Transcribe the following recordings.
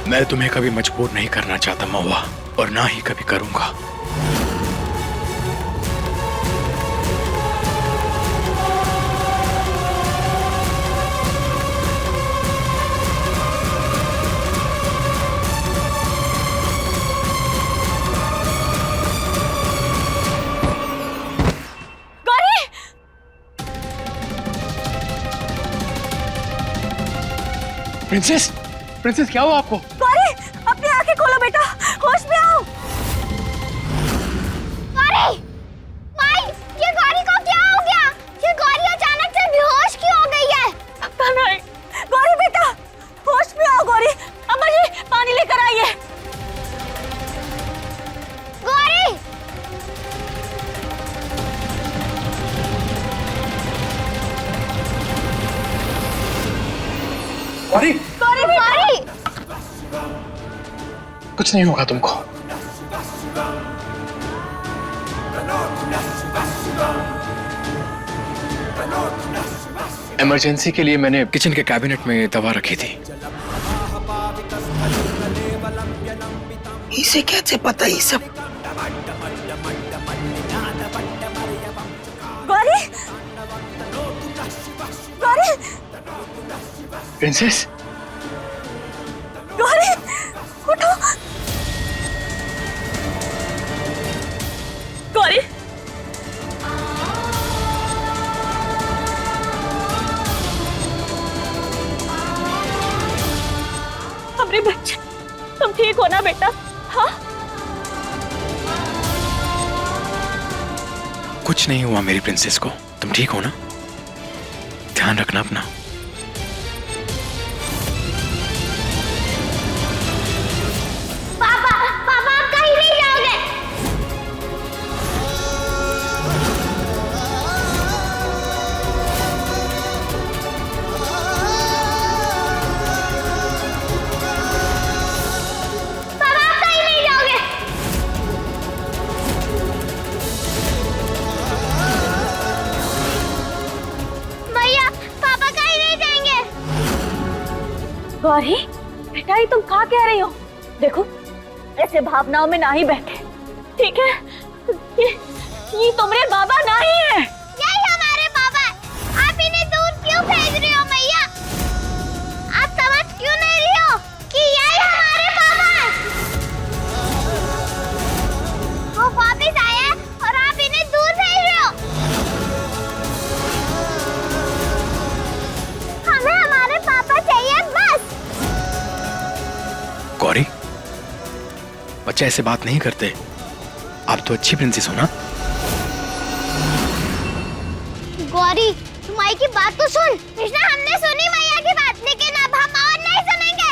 मैं तुम्हें कभी मजबूर नहीं करना चाहता महुआ, और ना ही कभी करूंगा। प्रिंसेस, प्रिंसेस क्या हुआ आपको? गौरी, अपनी आंखें खोलो बेटा, होश में आओ। गौरी, माई, ये गौरी को क्या हो गया? ये गौरी अचानक से बेहोश क्यों हो गई है? पता नहीं। गौरी बेटा, होश में आओ गौरी। अम्मा जी, पानी लेकर आइए। गौरी, गौरी, गौरी, गौरी, कुछ नहीं होगा तुमको। इमरजेंसी के लिए मैंने किचन के कैबिनेट में दवा रखी थी। इसे कैसे पता ये सब? गौरी, गौरी, प्रिंसेस, गौरी, उठो। गौरी, हमारे बच्चे, तुम ठीक हो ना बेटा? हाँ? कुछ नहीं हुआ मेरी प्रिंसेस को। तुम ठीक हो ना? ध्यान रखना अपना। पापा, पापा आप कहीं नहीं जाओगे। पापा आप कहीं नहीं जाओगे। भैया, पापा कहीं नहीं जाएंगे। गौरी, बेटा ये तुम क्या कह रही हो? देखो, ऐसे भावनाओं में ना ही बैठे, ठीक है? ये तुम्हारे बाबा नहीं है। यही हमारे बाबा है। आप इन्हें दूर क्यों भेज रही हो मैया? आप समझ क्यों नहीं रही हो कि यही हमारे बाबा है? वो वापस आए हैं और आप इन्हें दूर भेज रहे हो। हमें हमारे पापा चाहिए बस। गौरी, बच्चे ऐसे बात नहीं करते। आप तो अच्छी प्रिंसेस हो ना? गौरी, माई की बात तो सुन। कृष्णा, हमने सुनी मैया की बात, लेकिन अब हम और नहीं सुनेंगे।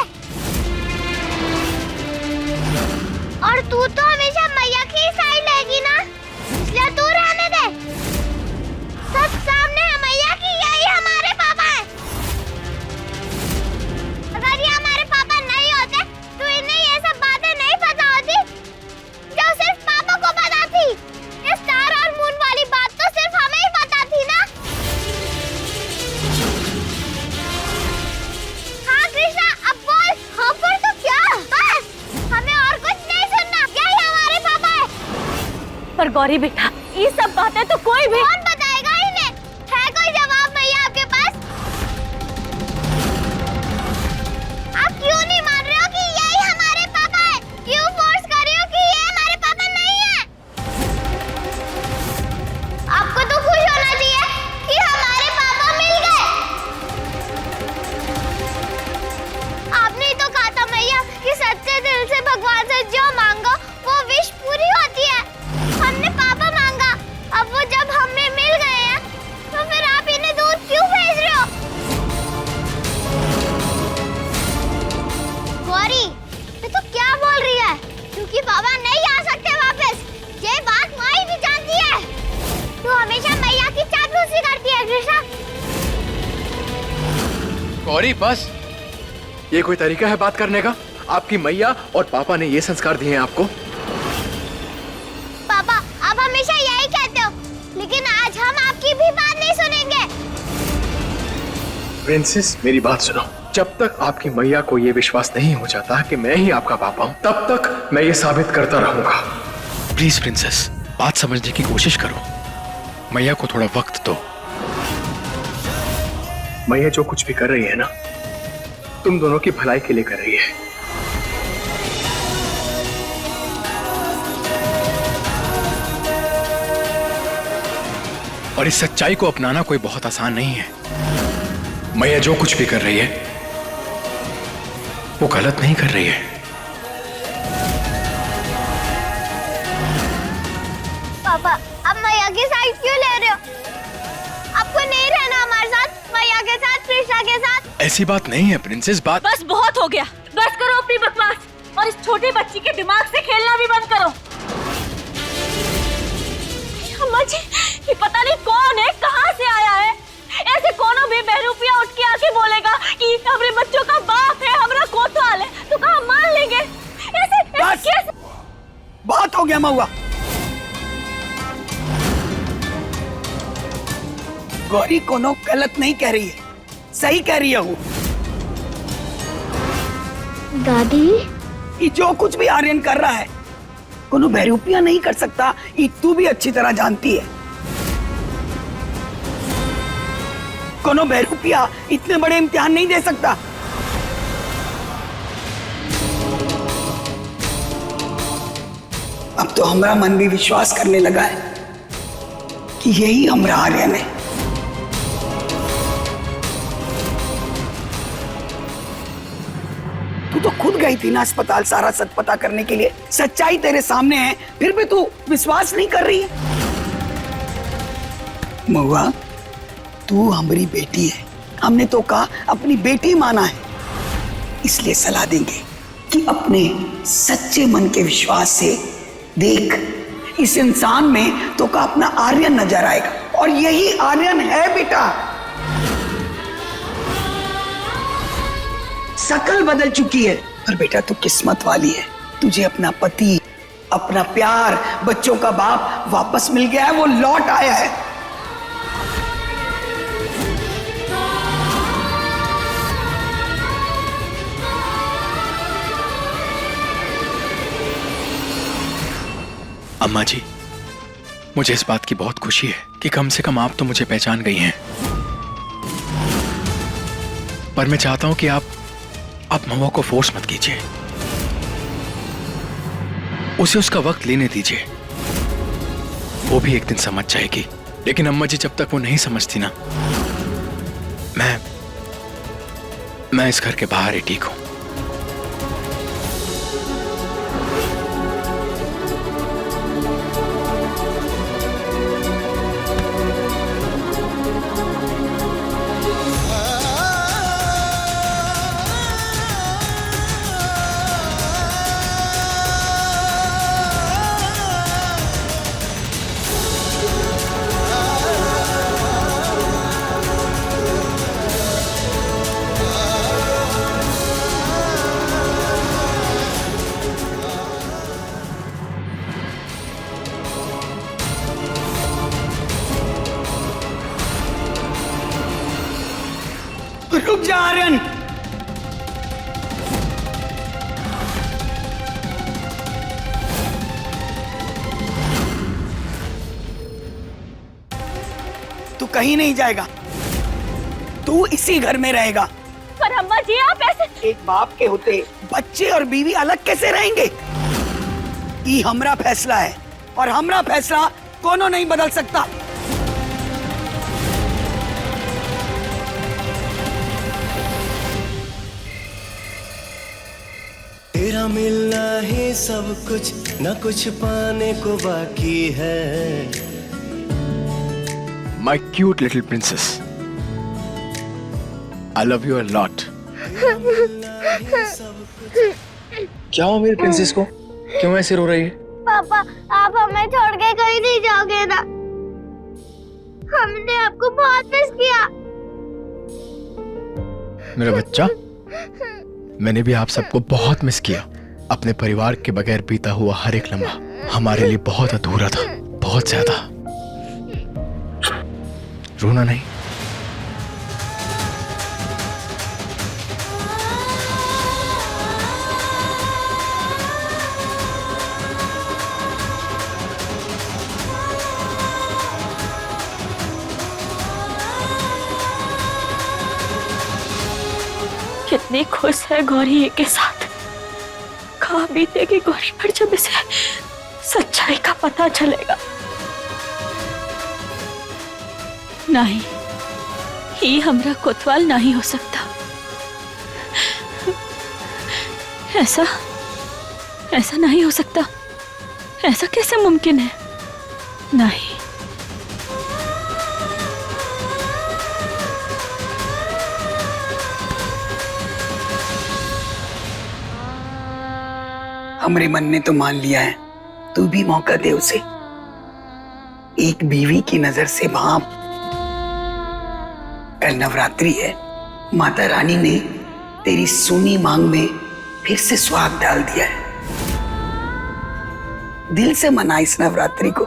और तू तो हमेशा मैया की साइड लेगी ना, इसलिए तू रहने दे। सब सामने है मैया की, यही हमारे पापा है। अगर ये हमारे पापा नहीं होते तो इन्हें ये सब बातें नहीं पता होती जो सिर्फ पापा को पता थी। ये स्टार और मून वाली बात तो सिर्फ हमें ही पता थी ना। हाँ कृष्णा, अब बोल। हाँ पर तो क्या? बस, हमें और कुछ नहीं सुनना। यही हमारे पापा है। पर गौरी बेटा, ये सब बातें तो कोई भी कौन बताएगा इन्हें? है कोई जवाब भैया आपके पास? आप क्यों नहीं मान रहे हो कि यही हमारे पापा है? क्यों फोर्स कर रहे हो कि ये हमारे पापा नहीं है? आपको तो खुश होना चाहिए कि हमारे पापा मिल गए। आपने ही तो कहा था मैया कि सच्चे दिल से भगवान से जो मांगो वो विश पूरी होती है। हमने पापा मांगा, अब वो जब हमें मिल गए हैं तो फिर आप इन्हें दूर क्यों भेज रहे हो? गौरी, ये तो क्या बोल रही है? क्योंकि बाबा नहीं आ सकते वापस, ये बात माई भी जानती है। तू हमेशा मैया की चापलूसी करती है कृष्णा। गौरी बस, ये कोई तरीका है बात करने का? आपकी मैया और पापा ने ये संस्कार दिए हैं आपको? पापा, आप हमेशा यही कहते हो, लेकिन आज हम आपकी भी बात नहीं सुनेंगे। प्रिंसेस, मेरी बात सुनो। जब तक आपकी मैया को यह विश्वास नहीं हो जाता कि मैं ही आपका पापा हूं, तब तक मैं ये साबित करता रहूंगा। प्लीज प्रिंसेस, बात समझने की कोशिश करो। मैया को थोड़ा वक्त दो। मैया जो कुछ भी कर रही है ना, तुम दोनों की भलाई के लिए कर रही है। और इस सच्चाई को अपनाना कोई बहुत आसान नहीं है। मैया जो कुछ भी कर रही है वो गलत नहीं कर रही है। पापा, अब मैया की साइड क्यों ले रहे हो? आपको नहीं रहना हमारे साथ, मैया के साथ, कृष्णा के साथ? ऐसी बात नहीं है प्रिंसेस। बात बस बहुत हो गया। बस करो अपनी बकवास और इस छोटी बच्ची के दिमाग से खेलना भी बंद करो। अम्मा जी, ये पता नहीं कौन है, कहाँ से आया है। ऐसे कोनो भी बहरूपिया उठ के आके बोलेगा कि हमारे बच्चों का बाप है, हमारा कोतवाल है, तो कहाँ मान लेंगे? ऐसे कैसे? बहुत हो गया महुआ। गौरी कोनो गलत नहीं कह रही है, सही कह रही है वो। दादी, ये जो कुछ भी आर्यन कर रहा है कोनो बहरूपिया नहीं कर सकता, ये तू भी अच्छी तरह जानती है। कोनो बहरूपिया इतने बड़े इम्तिहान नहीं दे सकता। अब तो हमारा मन भी विश्वास करने लगा है कि यही हमारा आर्यन है। तू तो खुद गई थी ना अस्पताल सारा सच पता करने के लिए। सच्चाई तेरे सामने है, फिर भी तू विश्वास नहीं कर रही है। महुआ, तू हमारी बेटी है, हमने तो कहा अपनी बेटी माना है, इसलिए सलाह देंगे कि अपने सच्चे मन के विश्वास से देख, इस इंसान में तो का अपना आर्यन नजर आएगा, और यही आर्यन है बेटा। शकल बदल चुकी है, पर बेटा तू किस्मत वाली है, तुझे अपना पति, अपना प्यार, बच्चों का बाप वापस मिल गया है, वो लौट आया है। अम्मा जी, मुझे इस बात की बहुत खुशी है कि कम से कम आप तो मुझे पहचान गई हैं। पर मैं चाहता हूं कि आप महुआ को फोर्स मत कीजिए, उसे उसका वक्त लेने दीजिए, वो भी एक दिन समझ जाएगी। लेकिन अम्मा जी, जब तक वो नहीं समझती ना, मैं इस घर के बाहर ही ठीक हूं। रुक जा आर्यन। तू कहीं नहीं जाएगा, तू इसी घर में रहेगा। पर अम्मा जी, आप ऐसे। एक बाप के होते बच्चे और बीवी अलग कैसे रहेंगे? ये हमरा फैसला है, और हमरा फैसला कोनो नहीं बदल सकता। तेरा मिलना ही सब कुछ, न कुछ पाने को बाकी है। My cute little princess, I love you a lot. क्या हुआ मेरी प्रिंसेस को? क्यों ऐसे रो रही है? पापा, आप हमें छोड़ के कहीं नहीं जाओगे ना? हमने आपको बहुत मिस किया। मेरा बच्चा, मैंने भी आप सबको बहुत मिस किया। अपने परिवार के बगैर बीता हुआ हर एक लम्हा हमारे लिए बहुत अधूरा था, बहुत ज्यादा। रोना नहीं। कितनी खुश है गौरी के साथ। कहा बीतेगी गौरी पर जब इसे सच्चाई का पता चलेगा। नहीं, ये हमरा कोतवाल नहीं हो सकता। ऐसा नहीं हो सकता। ऐसा कैसे मुमकिन है? नहीं। हमरे मन ने तो मान लिया है, तू भी मौका दे उसे। एक बीवी की नजर से भाप। कल नवरात्रि है, माता रानी ने तेरी सुनी मांग में फिर से स्वाद डाल दिया है। दिल से मना इस नवरात्रि को।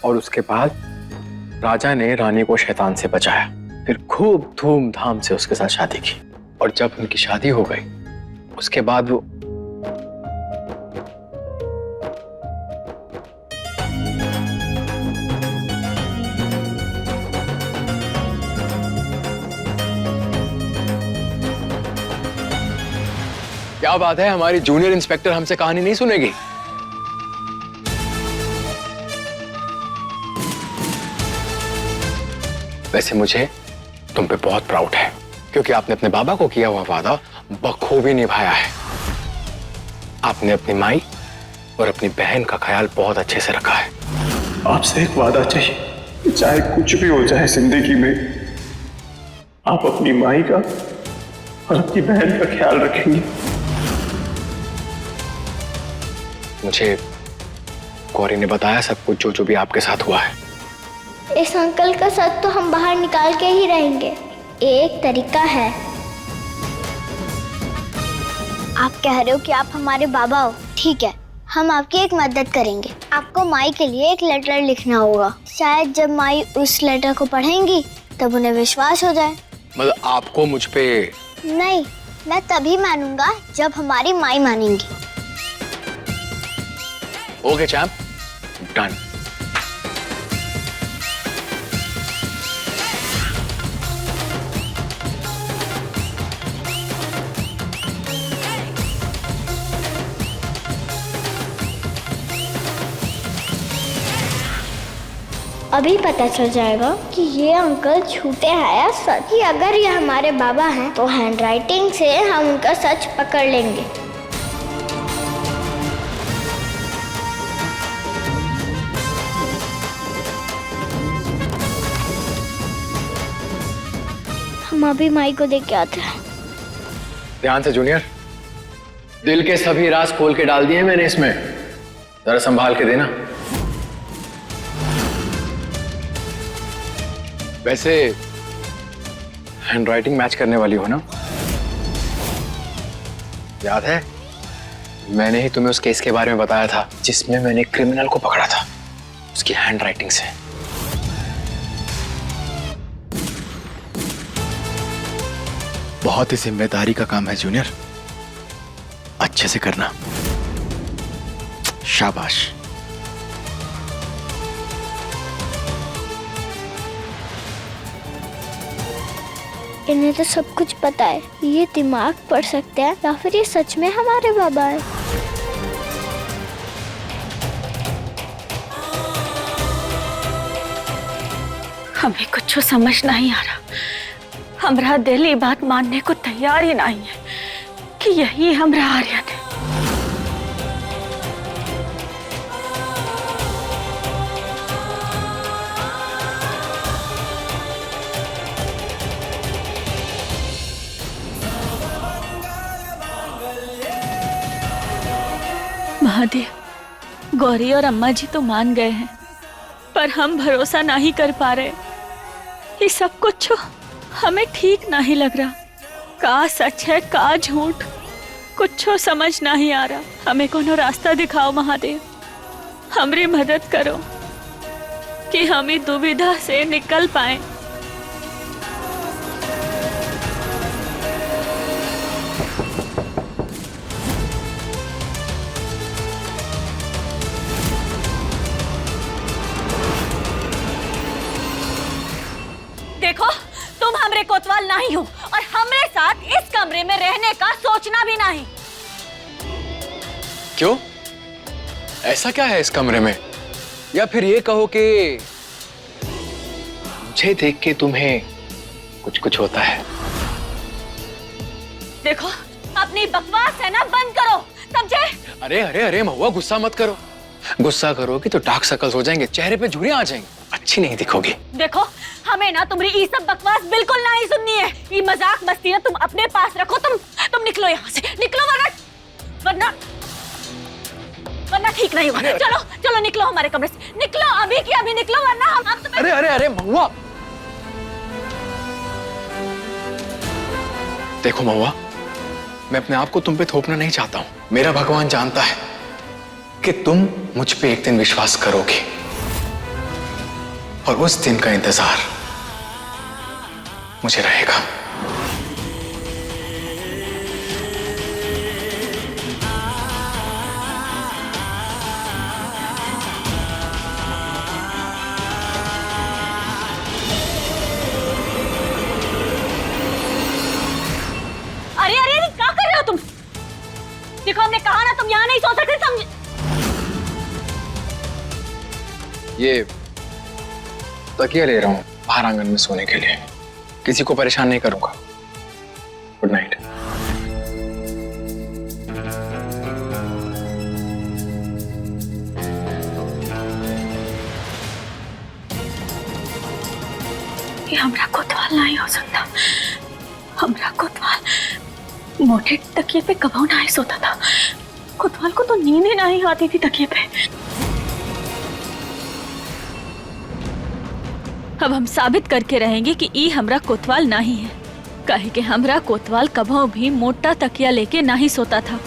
और उसके बाद राजा ने रानी को शैतान से बचाया, फिर खूब धूमधाम से उसके साथ शादी की। और जब उनकी शादी हो गई, उसके बाद वो क्या बात है, हमारी जूनियर इंस्पेक्टर हमसे कहानी नहीं सुनेगी? वैसे मुझे तुम पे बहुत प्राउड है, क्योंकि आपने अपने बाबा को किया हुआ वादा बखूबी निभाया है। आपने अपनी माई और अपनी बहन का ख्याल बहुत अच्छे से रखा है। आपसे एक वादा चाहिए, चाहे कुछ भी हो जाए जिंदगी में, आप अपनी माई का और अपनी बहन का ख्याल रखेंगे। मुझे गौरी ने बताया सब कुछ जो भी आपके साथ हुआ है। इस अंकल का सच तो हम बाहर निकाल के ही रहेंगे। एक तरीका है। आप कह रहे हो कि आप हमारे बाबा हो, ठीक है, हम आपकी एक मदद करेंगे। आपको माई के लिए एक लेटर लिखना होगा। शायद जब माई उस लेटर को पढ़ेंगी तब उन्हें विश्वास हो जाए। मतलब आपको मुझ पे? नहीं, मैं तभी मानूंगा जब हमारी माई मानेंगी। Okay champ, done. अभी पता चल जाएगा कि ये अंकल झूठे हैं या सच। कि अगर ये हमारे बाबा हैं तो हैंडराइटिंग से हम उनका सच पकड़ लेंगे। हम अभी माई को देख के आते हैं। ध्यान से जूनियर, दिल के सभी राज खोल के डाल दिए मैंने इसमें, जरा संभाल के देना। वैसे हैंडराइटिंग मैच करने वाली हो ना? याद है मैंने ही तुम्हें उस केस के बारे में बताया था जिसमें मैंने क्रिमिनल को पकड़ा था, उसकी हैंडराइटिंग से। बहुत ही जिम्मेदारी का काम है जूनियर, अच्छे से करना। शाबाश। इन्हें तो सब कुछ पता है। ये दिमाग पढ़ सकते हैं या फिर ये सच में हमारे बाबा है। हमें कुछ समझ नहीं आ रहा। हमारा दिल ये बात मानने को तैयार ही नहीं है कि यही हमारा आर्यन है। महादेव, गौरी और अम्मा जी तो मान गए हैं, पर हम भरोसा नहीं कर पा रहे। ये सब कुछ हमें ठीक नहीं लग रहा। का सच है का झूठ, कुछ समझ नहीं आ रहा। हमें कोनो रास्ता दिखाओ महादेव, हमारी मदद करो कि हम इस दुविधा से निकल पाए। देखो, तुम हमरे कोतवाल नहीं हो और हमरे साथ इस कमरे में रहने का सोचना भी नहीं। क्यों? ऐसा क्या है इस कमरे में? या फिर ये कहो कि मुझे देख के तुम्हें कुछ कुछ होता है। देखो, अपनी बकवास है ना बंद करो, समझे? अरे अरे अरे महुआ, गुस्सा मत करो। गुस्सा करोगी तो डार्क सर्कल्स हो जाएंगे, चेहरे पे झुर्रियां आ जाएंगी, अच्छी नहीं दिखोगी। देखो, हमें ना तुम्हारी ये सब बकवास बिल्कुल नहीं सुननी है। ये मजाक मस्ती ना तुम अपने पास रखो। तुम निकलो यहाँ से, निकलो, वरना ठीक नहीं होगा। चलो चलो निकलो हमारे कमरे से, निकलो अभी की अभी निकलो, वरना हम तुम्हें। अरे अरे अरे महुआ, देखो महुआ, मैं अपने आप को तुम पे थोपना नहीं चाहता हूं। मेरा भगवान जानता है कि तुम मुझ पे एक दिन विश्वास करोगी, और उस दिन का इंतजार मुझे रहेगा। अरे अरे अरे, क्या कर रहे हो तुम? देखो, हमने कहा ना तुम यहाँ नहीं सो सकते, समझे? ये तकिया ले रहा हूं बाहर आंगन में सोने के लिए, किसी को परेशान नहीं करूंगा। Good night. ये हमरा कोतवाल नहीं हो सकता। हमरा कोतवाल मोटे तकिए पे कभी नहीं सोता था। कोतवाल को तो नींद ही नहीं आती थी तकिए पे। अब हम साबित करके रहेंगे कि ई हमरा कोतवाल नहीं है, काहे कि हमरा कोतवाल कभो भी मोटा तकिया लेके नहीं सोता था।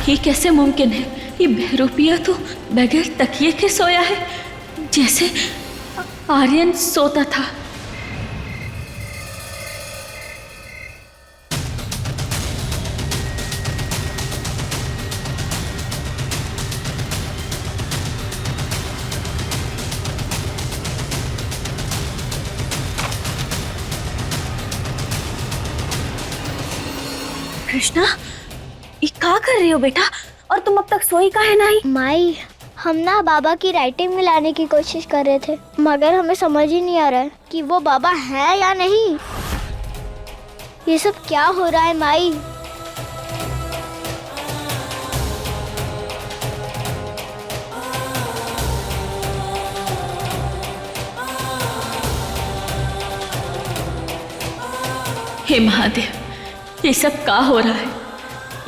ये कैसे मुमकिन है? ये बहरूपिया तो बगैर तकिए के सोया है, जैसे आर्यन सोता था। कृष्णा, ये क्या कर रही हो बेटा? और तुम अब तक सोई काहे नहीं? माई, हम ना बाबा की राइटिंग में लाने की कोशिश कर रहे थे, मगर हमें समझ ही नहीं आ रहा है कि वो बाबा है या नहीं। ये सब क्या हो रहा है माई? हे महादेव, ये सब क्या हो रहा है?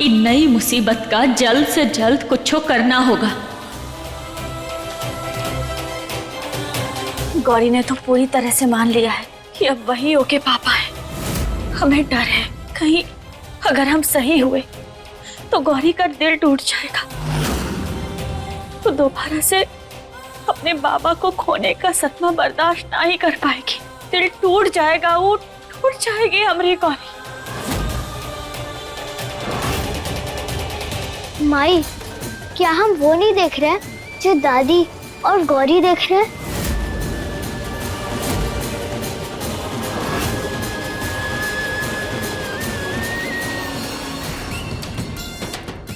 इन नई मुसीबत का जल्द से जल्द कुछ करना होगा। गौरी ने तो पूरी तरह से मान लिया है कि अब वही ओके पापा है। हमें डर है कहीं अगर हम सही हुए तो गौरी का दिल टूट जाएगा, तो दोबारा से अपने बाबा को खोने का सदमा बर्दाश्त नहीं कर पाएगी। दिल टूट जाएगा, वो टूट जाएगी हमारी गौरी। माई, क्या हम वो नहीं देख रहे हैं जो दादी और गौरी देख रहे हैं?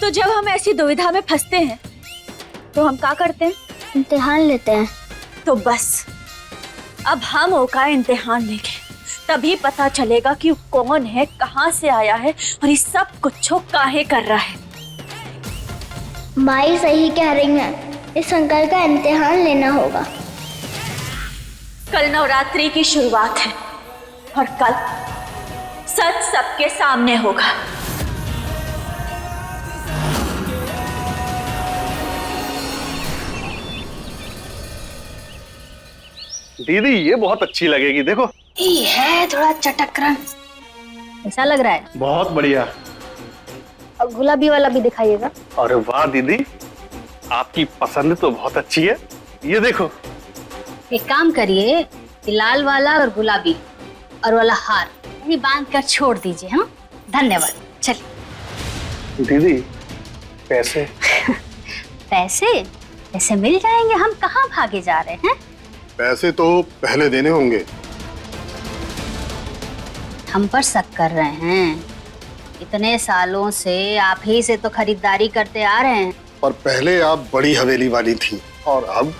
तो जब हम ऐसी दुविधा में फंसते हैं तो हम क्या करते हैं? इम्तिहान लेते हैं। तो बस अब हम ओका इम्तिहान लेंगे, तभी पता चलेगा कि वो कौन है, कहाँ से आया है और ये सब कुछ काहे कर रहा है। माई सही कह रही है, इस अंकल का इम्तिहान लेना होगा। कल नवरात्रि की शुरुआत है और कल सच सबके सामने होगा। दीदी ये बहुत अच्छी लगेगी, देखो। ये है थोड़ा चटक रंग, ऐसा लग रहा है। बहुत बढ़िया। और गुलाबी वाला भी दिखाइएगा। अरे वाह दीदी, आपकी पसंद तो बहुत अच्छी है। ये देखो। एक काम करिए, लाल वाला और गुलाबी और वाला हार ये बांध कर छोड़ दीजिए। हाँ, धन्यवाद। चलिए। दीदी पैसे? पैसे पैसे मिल जाएंगे, हम कहाँ भागे जा रहे हैं? पैसे तो पहले देने होंगे। हम पर शक कर रहे हैं? इतने सालों से आप ही से तो खरीदारी करते आ रहे हैं। पर पहले आप बड़ी हवेली वाली थी और अब?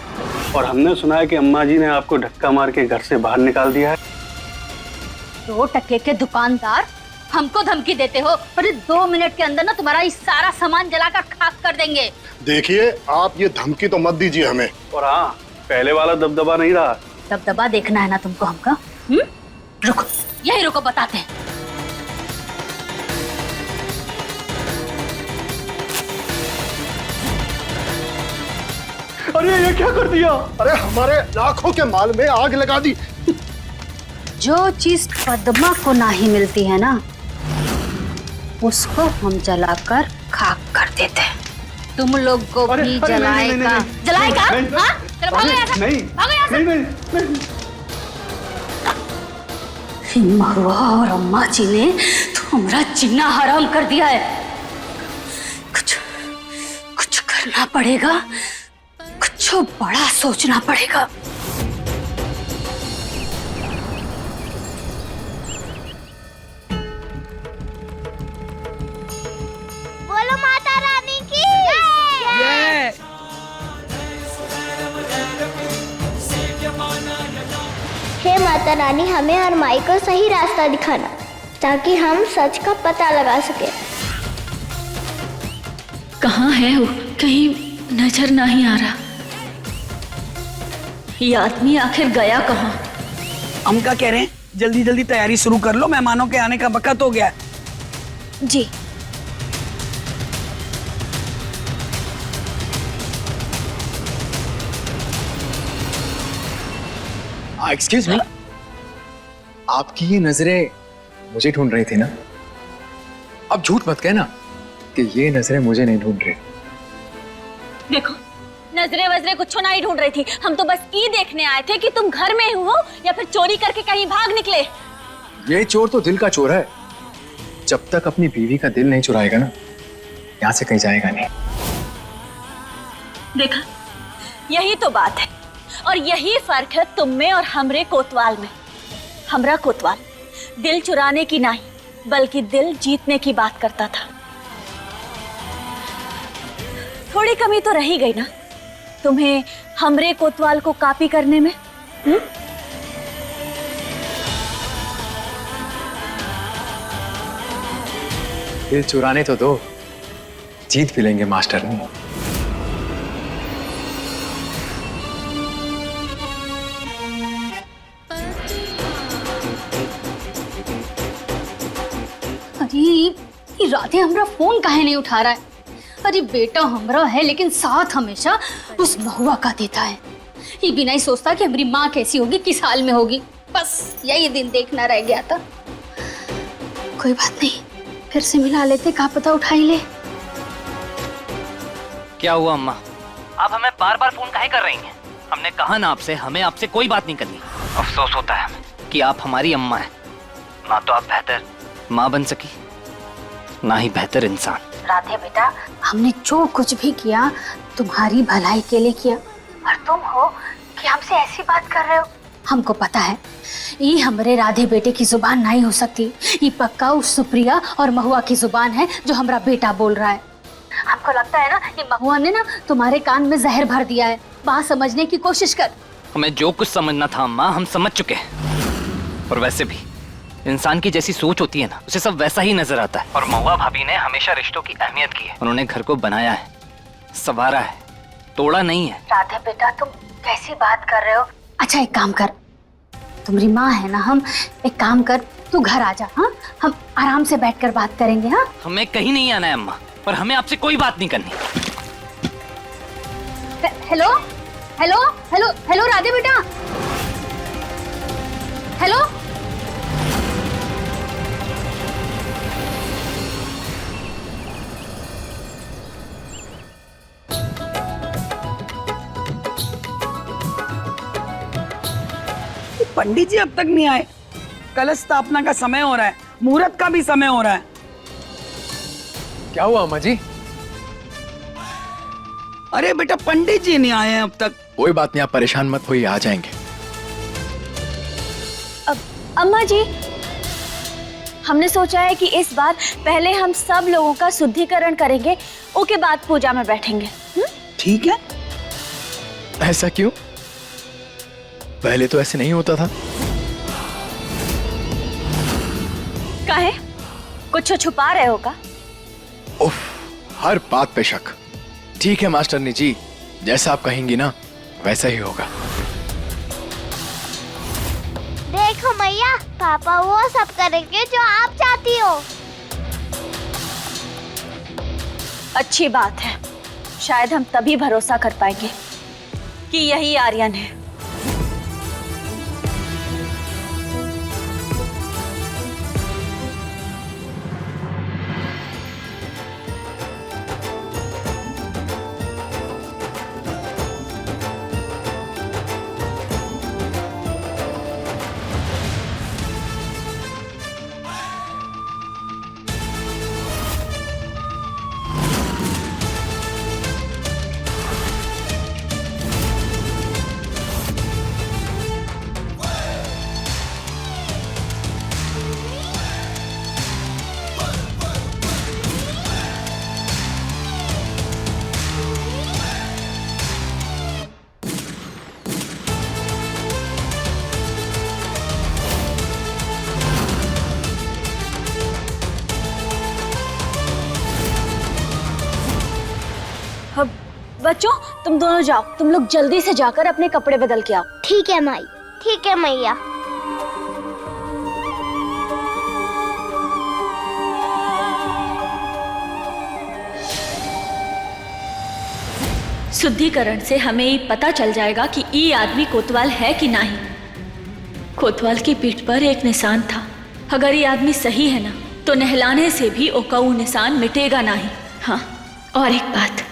और हमने सुना है कि अम्मा जी ने आपको धक्का मार के घर से बाहर निकाल दिया है। 2 टके के दुकानदार हमको धमकी देते हो, पर 2 मिनट के अंदर ना तुम्हारा ये सारा सामान जलाकर खाक कर देंगे। देखिए, आप ये धमकी तो मत दीजिए हमें। और हाँ, पहले वाला दबदबा नहीं रहा। दबदबा देखना है ना तुमको हमका? रुको, यही रुको, बताते हैं। अरे ये क्या कर दिया? अरे हमारे लाखों के माल में आग लगा दी। जो चीज पद्मा को नहीं मिलती है ना, उसको हम जलाकर खाक कर देते हैं। तुम लोग को भी जलाएगा। जलाएगा? हाँ? चलो भागो यहाँ से। नहीं, भागो यहाँ से। नहीं। महुआ और अम्मा जी ने तुम्हारा जीना हराम कर दिया है। कुछ करना पड़ेगा, कुछ बड़ा सोचना पड़ेगा। बोलो माता रानी की जय। हे माता रानी, हमें और माई को सही रास्ता दिखाना ताकि हम सच का पता लगा सके। कहाँ है वो? कहीं नजर नहीं आ रहा। ये आदमी आखिर गया कहाँ? हम क्या कह रहे हैं, जल्दी जल्दी तैयारी शुरू कर लो, मेहमानों के आने का वक्त हो गया। जी। एक्सक्यूज मी, आपकी ये नजरें मुझे ढूंढ रही थी ना? अब झूठ मत कहना कि ये नजरें मुझे नहीं ढूंढ रही। देखो, नजरे वजरे कुछ नहीं ढूंढ रही थी, हम तो बस ये देखने आए थे कि तुम घर में हो या फिर चोरी करके कहीं भाग निकले। ये चोर तो दिल का चोर है, जब तक अपनी बीवी का दिल नहीं चुराएगा ना, यहाँ से कहीं जाएगा नहीं। देखा, यही तो बात है और यही फर्क है तुम में और हमरे कोतवाल में। हमरा कोतवाल दिल चुराने की नहीं बल्कि दिल जीतने की बात करता था। थोड़ी कमी तो रही गई ना तुम्हें हमरे कोतवाल को कॉपी करने में? दिल चुराने तो दो, जीत भी लेंगे मास्टर ने। अरे ये राधे हमरा फोन काहे नहीं उठा रहा है? अरे बेटा हमरा है लेकिन साथ हमेशा उस महुआ का देता है। ये भी नहीं सोचता कि हमारी माँ कैसी होगी, किस हाल में होगी। बस यही दिन देखना रह गया था। कोई बात नहीं, फिर से मिला लेते, क्या पता उठा ही ले। क्या हुआ अम्मा? आप हमें बार बार फोन काहे कर रही हैं? हमने कहा ना आपसे, हमें आपसे कोई बात नहीं करनी। अफसोस होता है हमें कि आप हमारी अम्मा हैं। ना तो आप बेहतर माँ बन सकी, ना ही बेहतर इंसान। राधे बेटा, हमने जो कुछ भी किया तुम्हारी भलाई के लिए किया, और तुम हो कि हमसे ऐसी बात कर रहे हो। हमको पता है ये हमारे राधे बेटे की जुबान नहीं हो सकती, ये पक्का उस सुप्रिया और महुआ की जुबान है जो हमारा बेटा बोल रहा है। हमको लगता है ना कि महुआ ने ना तुम्हारे कान में जहर भर दिया है। बात समझने की कोशिश कर। हमें जो कुछ समझना था अम्मा हम समझ चुके हैं। और वैसे भी इंसान की जैसी सोच होती है ना, उसे सब वैसा ही नजर आता है। और महुआ भाभी ने हमेशा रिश्तों की अहमियत की है। उन्होंने घर को बनाया है, संवारा है, तोड़ा नहीं है। राधे बेटा तुम कैसी बात कर रहे हो? अच्छा एक काम कर, तुम्हारी माँ है ना, हम एक काम कर, तू घर आ जा। हाँ, हम आराम से बैठकर बात करेंगे। हाँ, हमें कहीं नहीं आना है अम्मा, पर हमें आपसे कोई बात नहीं करनी। Hello hello hello hello Radhe बेटा, हेलो। पंडित जी अब तक नहीं आए। कलश स्थापना का समय हो रहा है, मुहूर्त का भी समय हो रहा है। क्या हुआ अम्मा जी? अरे बेटा पंडित जी नहीं आए हैं अब तक। कोई बात नहीं, आप परेशान मत होइए, आ जाएंगे। अम्मा जी, हमने सोचा है कि इस बार पहले हम सब लोगों का शुद्धिकरण करेंगे, उसके बाद पूजा में बैठेंगे। ठीक है। ऐसा क्यों? पहले तो ऐसे नहीं होता था। काहे? कुछ छुपा रहे हो का? उफ, हर बात पे शक। ठीक है मास्टरनी जी, जैसा आप कहेंगी ना वैसा ही होगा। देखो मैया, पापा वो सब करेंगे जो आप चाहती हो। अच्छी बात है, शायद हम तभी भरोसा कर पाएंगे कि यही आर्यन है। बच्चों तुम दोनों जाओ, तुम लोग जल्दी से जाकर अपने कपड़े बदल के आओ। ठीक है माई। ठीक है मैया। शुद्धिकरण से हमें ये पता चल जाएगा कि ये आदमी कोतवाल है कि नहीं। कोतवाल की पीठ पर एक निशान था। अगर ये आदमी सही है ना, तो नहलाने से भी ओका वो निशान मिटेगा नहीं। हाँ, और एक बात,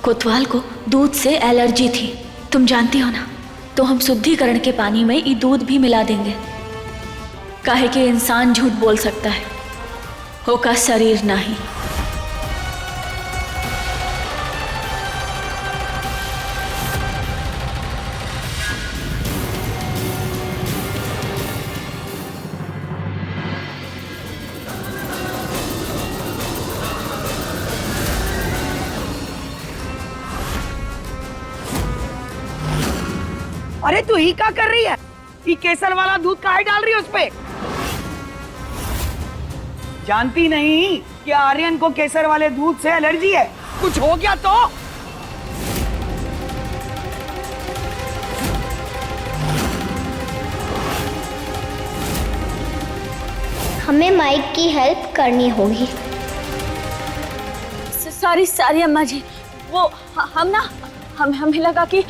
कोतवाल को दूध से एलर्जी थी, तुम जानती हो ना। तो हम शुद्धिकरण के पानी में ये दूध भी मिला देंगे, काहे कि इंसान झूठ बोल सकता है, ओका शरीर नहीं। अरे तू ही क्या कर रही है? ये केसर वाला दूध काहे डाल रही है उस पे? जानती नहीं कि आर्यन को केसर वाले दूध से एलर्जी है? कुछ हो गया तो? हमें माइक की हेल्प करनी होगी। सॉरी अम्मा जी, वो हमें लगा कि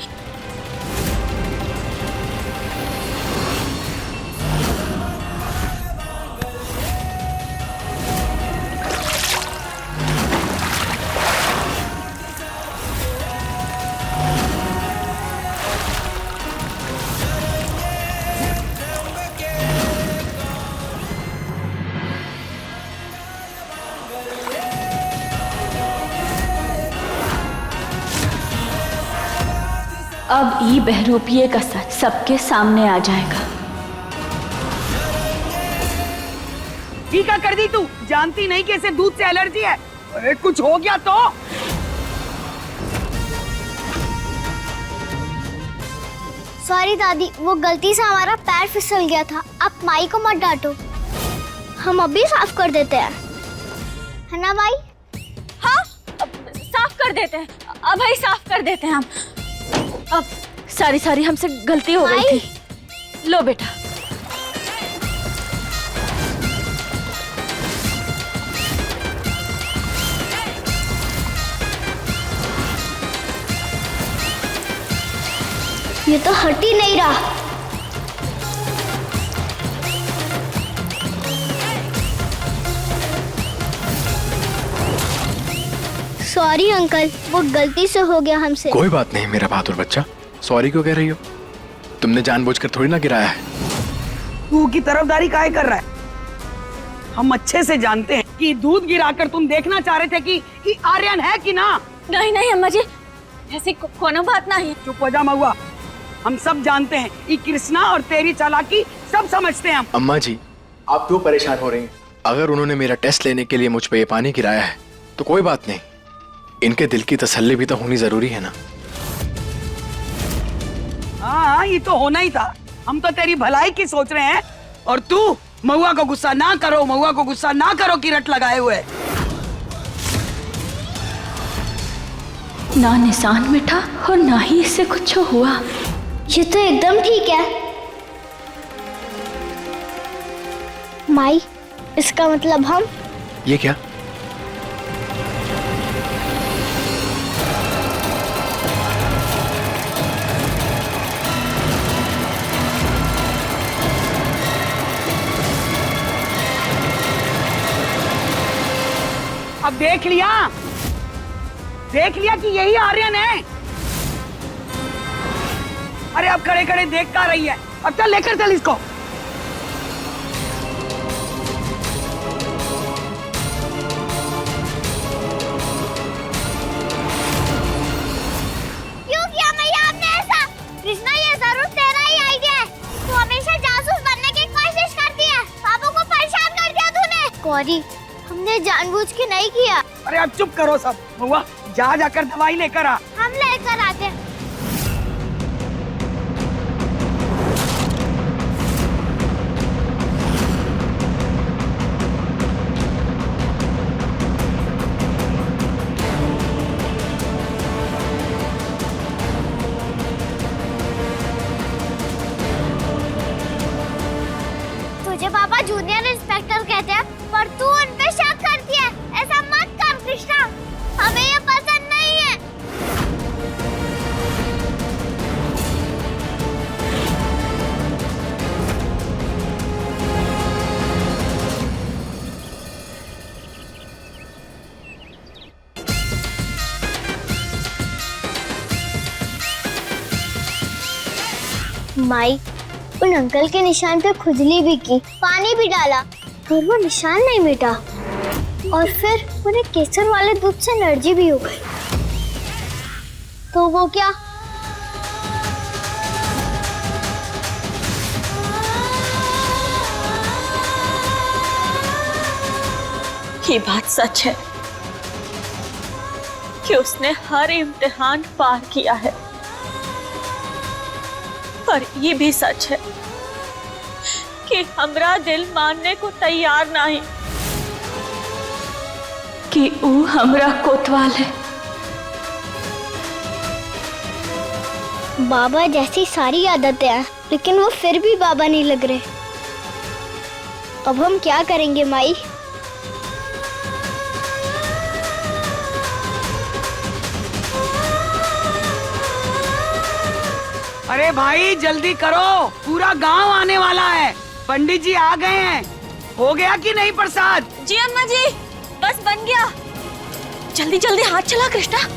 अब ई बहरूपिये का सच सबके सामने आ जाएगा। टीका कर दी तू, जानती नहीं कि इसे दूध से एलर्जी है। अरे कुछ हो गया तो। सॉरी दादी, वो गलती से हमारा पैर फिसल गया था। आप माई को मत डांटो, हम अभी साफ कर देते हैं, है ना माई? हाँ, अब साफ कर देते हैं, अब ही साफ कर देते हैं हम। अब सारी हमसे गलती हो गई थी। लो बेटा। ये तो हट ही नहीं रहा। सॉरी अंकल, वो गलती से हो गया हमसे। कोई बात नहीं मेरा बहादुर बच्चा, सॉरी क्यों कह रही हो? तुमने जानबूझकर थोड़ी ना गिराया है। तू की तरफदारी काहे कर रहा है? हम अच्छे से जानते हैं कि दूध गिराकर तुम देखना चाह रहे थे कि आर्यन है कि ना। नहीं अम्मा जी, ऐसी कोनो बात नहीं। चुप हो जा महुआ, हम सब जानते हैं ये कृष्णा और तेरी चालाकी सब समझते हैं हम। अम्मा जी आप क्यों परेशान हो रही हैं? अगर उन्होंने मेरा टेस्ट लेने के लिए मुझ पे ये पानी गिराया है तो कोई बात नहीं, इनके दिल की तसल्ली भी तो होनी जरूरी है ना। हाँ ये तो होना ही था, हम तो तेरी भलाई की सोच रहे हैं। और तू महुआ को गुस्सा ना करो, महुआ को गुस्सा ना करो की रट लगाए हुए। ना निशान मिटा और ना ही इससे कुछ हुआ। ये तो एकदम ठीक है माई, इसका मतलब हम। ये क्या? अब देख लिया कि यही आर्यन है। अरे अब खड़े खड़े देख का रही है, अब चल लेकर चल इसको। क्यों किया मैया आपने ऐसा? कृष्णा ये जरूर तेरा ही आइडिया है। तू हमेशा जासूस बनने की कोशिश करती है, बाबू को परेशान कर दिया तूने। गौरी, हमने जानबूझ के नहीं किया। अरे अब चुप करो सब। महुआ जा जाकर दवाई लेकर आ। हम लेकर आते हैं। तुझे पापा जूनियर इंस्पेक्टर कहते हैं, पर तू उन पे शक करती है। ऐसा मत कर कृष्णा, हमें ये पसंद नहीं है। माई, उन अंकल के निशान पे खुजली भी की, पानी भी डाला, पर वो निशान नहीं मिटा। और फिर उन्हें केसर वाले दूध से एलर्जी भी हो गई। तो वो क्या? ये बात सच है कि उसने हर इम्तिहान पार किया है, पर ये भी सच है कि हमरा दिल मानने को तैयार नहीं कि वो हमरा कोतवाल है। बाबा जैसी सारी आदतें हैं, लेकिन वो फिर भी बाबा नहीं लग रहे। अब हम क्या करेंगे माई? अरे भाई जल्दी करो, पूरा गांव आने वाला है। पंडित जी आ गए हैं। हो गया कि नहीं प्रसाद? जी अम्मा जी, बस बन गया। जल्दी जल्दी हाथ चला कृष्णा।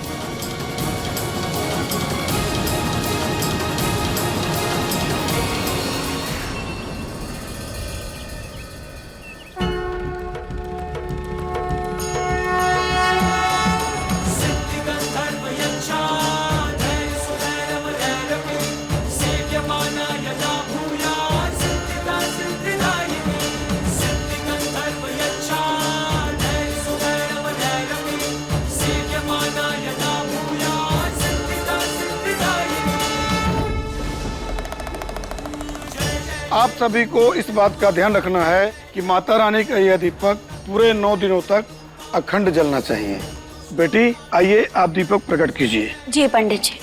आप सभी को इस बात का ध्यान रखना है कि माता रानी का यह दीपक पूरे 9 दिनों तक अखंड जलना चाहिए। बेटी आइए, आप दीपक प्रकट कीजिए। जी पंडित जी।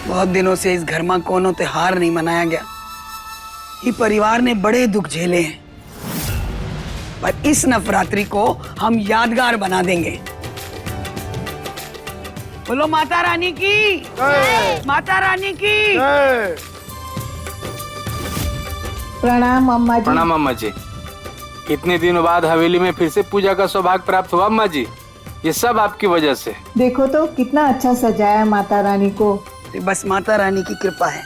बहुत दिनों से इस घर में कोनो त्योहार नहीं मनाया गया। ये परिवार ने बड़े दुख झेले हैं, पर इस नवरात्रि को हम यादगार बना देंगे। बोलो माता रानी की, माता रानी की। प्रणाम अम्मा जी। प्रणाम अम्मा जी। इतने दिनों बाद हवेली में फिर से पूजा का सौभाग्य प्राप्त हुआ अम्मा जी। ये सब आपकी वजह से। देखो तो कितना अच्छा सजाया माता रानी को। बस माता रानी की कृपा है।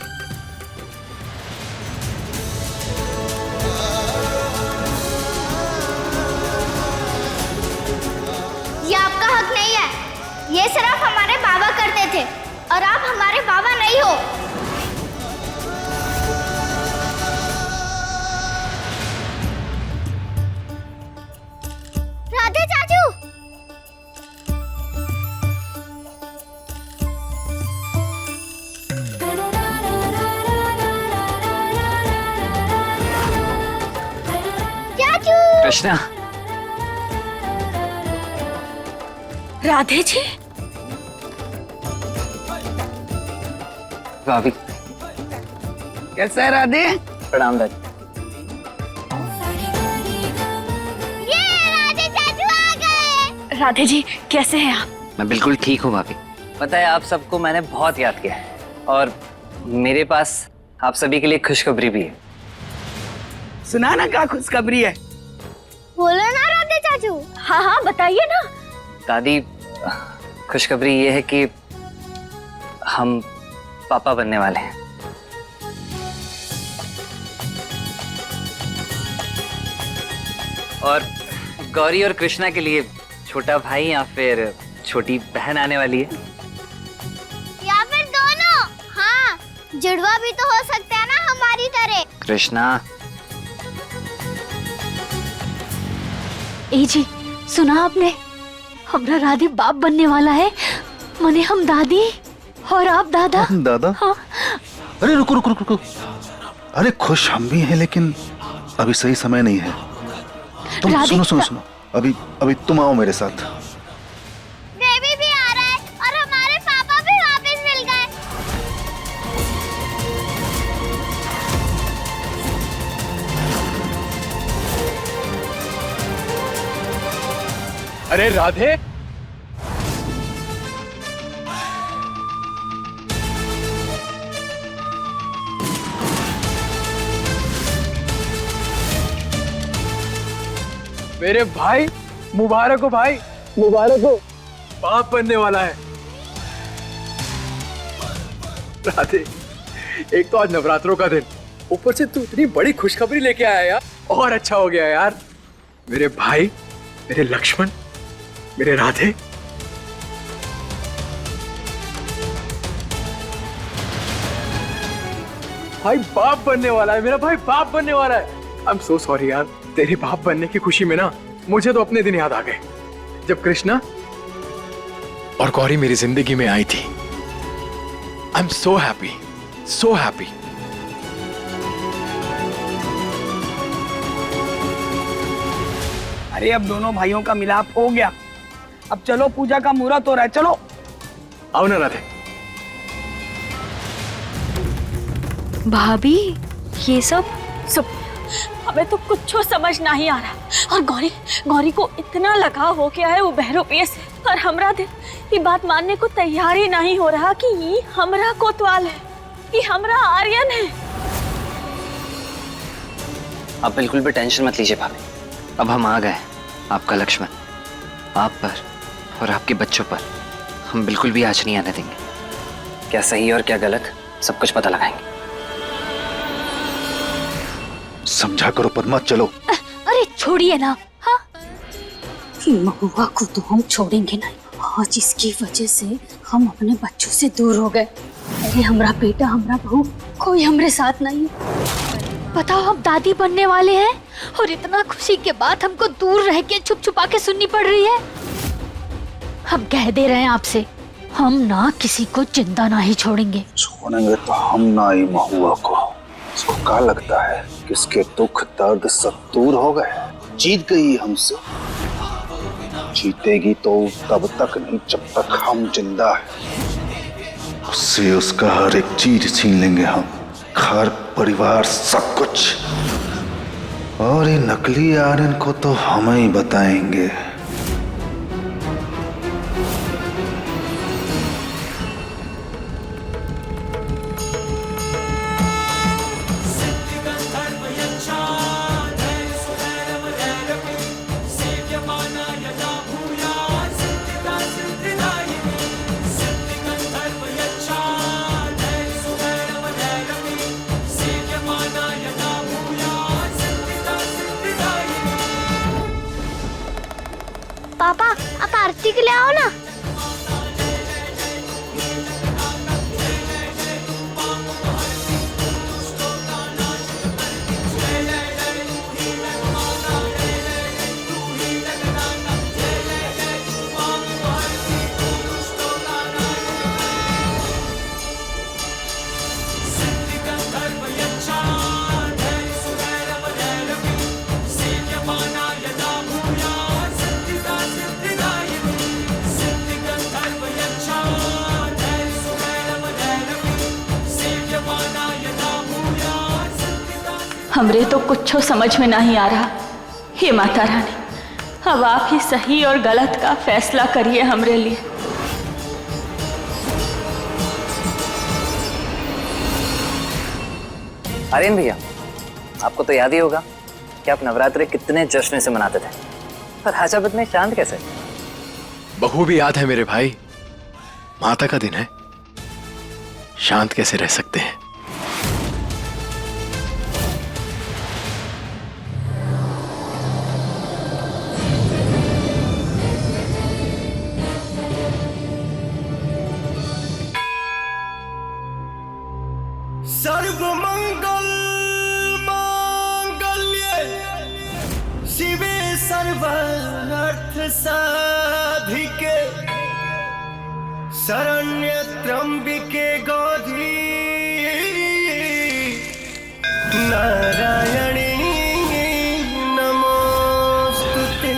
ये आपका हक नहीं है। ये सिर्फ हमारे बाबा करते थे और आप हमारे बाबा नहीं हो। राधे चाचू। कृष्णा। राधे जी। भाभी। कैसा है राधे? प्रणाम दादी। ये राधे चाचू आ गए। राधे जी कैसे हैं आप? मैं बिल्कुल ठीक हूँ भाभी। पता है आप सबको मैंने बहुत याद किया है और मेरे पास आप सभी के लिए खुशखबरी भी है। सुना ना क्या खुशखबरी है? बोलो ना राधे चाचू। हाँ हाँ बताइए ना। दादी, खुशखबरी ये है कि हम पापा बनने वाले हैं। और गौरी और कृष्णा के लिए छोटा भाई या फिर छोटी बहन आने वाली है। या फिर दोनों। हाँ, जुड़वा भी तो हो सकता है ना हमारी तरह। कृष्णा। ए जी सुना आपने? हमरा राधे बाप बनने वाला है। मने हम दादी और आप दादा। दादा? हाँ। अरे रुको रुको रुको। अरे खुश हम भी हैं लेकिन अभी सही समय नहीं है। तुम सुनो सुनो सुनो, अभी तुम आओ मेरे साथ। बेबी भी आ रहा है और हमारे पापा भी वापस मिल गए। अरे राधे, मेरे भाई मुबारक हो, भाई मुबारक हो, बाप बनने वाला है। राधे, एक तो आज नवरात्रों का दिन, ऊपर से तू इतनी बड़ी खुशखबरी लेके आया यार, और अच्छा हो गया यार। मेरे भाई, मेरे लक्ष्मण, मेरे राधे, भाई बाप बनने वाला है। मेरा भाई बाप बनने वाला है। आई एम सो सॉरी यार, तेरे बाप बनने की खुशी में ना मुझे तो अपने दिन याद आ गए जब कृष्णा और गौरी मेरी जिंदगी में आई थी। I am so happy, so happy. अरे अब दोनों भाइयों का मिलाप हो गया, अब चलो पूजा का मुहूर्त हो रहा है, चलो। आओ ना राधे। भाभी ये सब हमें तो कुछ समझ नहीं आ रहा। और गौरी को इतना लगाव हो गया है वो बहरोपिये से, और हमरा दिन ये बात मानने को तैयार ही नहीं हो रहा कि ये हमरा कोतवाल है, ये हमरा आर्यन है। आप बिल्कुल भी टेंशन मत लीजिए भाभी। अब हम आ गए आपका लक्ष्मण, आप पर और आपके बच्चों पर हम बिल्कुल भी आँच नहीं आने देंगे। क्या सही और क्या गलत सब कुछ पता लगाएंगे। समझा करो पद्मा, चलो। अरे छोड़िए ना। हाँ महुआ को तो हम छोड़ेंगे नहीं। आज इसकी वजह से हम अपने बच्चों से दूर हो गए। अरे हमरा बेटा, हमरा बहू, कोई हमरे साथ नहीं है। बताओ, हम दादी बनने वाले हैं और इतना खुशी के बाद हमको दूर रह के छुप छुपा के सुननी पड़ रही है। हम कह दे रहे हैं आपसे, हम ना किसी को जिंदा ना ही छोड़ेंगे। छोड़ेंगे तो हम ना ही महुआ को। इसको क्या लगता है कि इसके दुख दर्द सब दूर हो गए, जीत गई हमसे? जीतेगी तो तब तक नहीं जब तक हम जिंदा हैं। उससे उसका हर एक चीज छीन लेंगे हम, घर परिवार सब कुछ। और ये नकली आर्यन को तो हम ही बताएंगे। पापा, आप आरती के लिए आओ ना। हमरे तो कुछ समझ में नहीं आ रहा। हे माता रानी, अब आप ही सही और गलत का फैसला करिए हमरे लिए। आर्यन भैया, आपको तो याद ही होगा कि आप नवरात्रि कितने जश्न से मनाते थे, पर आज आप इतने शांत कैसे? बहू भी याद है मेरे भाई, माता का दिन है, शांत कैसे रह सकते हैं? सर्वमंगल मांगल्ये शिवे सर्वार्थ साधिके शरण्ये त्र्यंबिके गौरी नारायणी नमोस्तुते।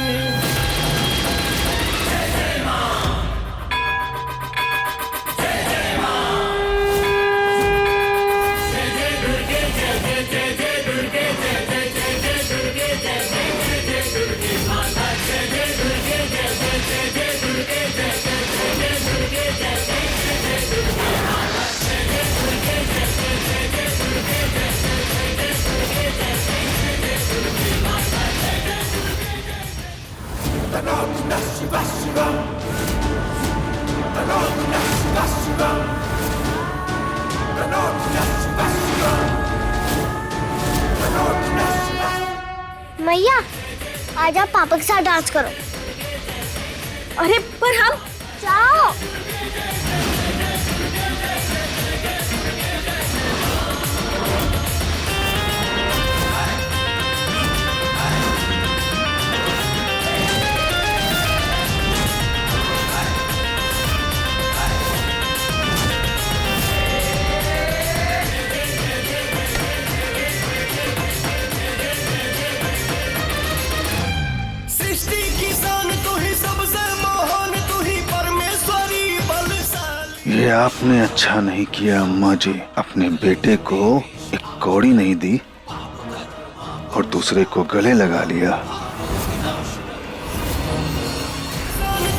मैया, आज आप पापा के साथ डांस करो। अरे पर हम जाओ। सृष्टि की शान तू ही सबसे महान, तू ही परमेश्वरी बलशाली। ये आपने अच्छा नहीं किया अम्मा जी, अपने बेटे को एक कौड़ी नहीं दी और दूसरे को गले लगा लिया।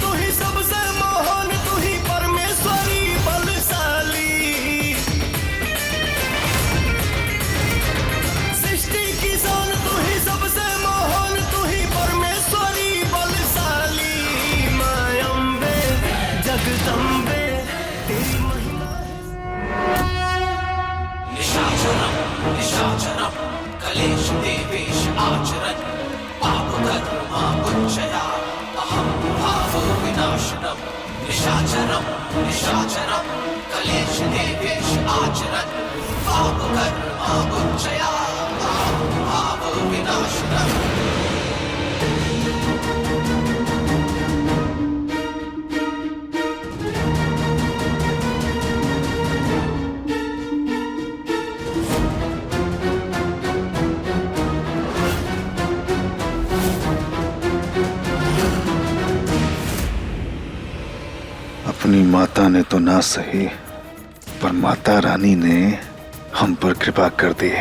तू ही सबसे महान, तू ही परमेश्वरी बलशाली। सृष्टि की शान तू ही सबसे महान, तू ही परमेश्वरी बलशाली। मां अम्बे जगदम्बे तेरी महिमा। निशाचरम निशाचरम कलेश देवेश आचरण अपनी माता ने तो ना सही, पर माता रानी ने हम पर कृपा कर दी।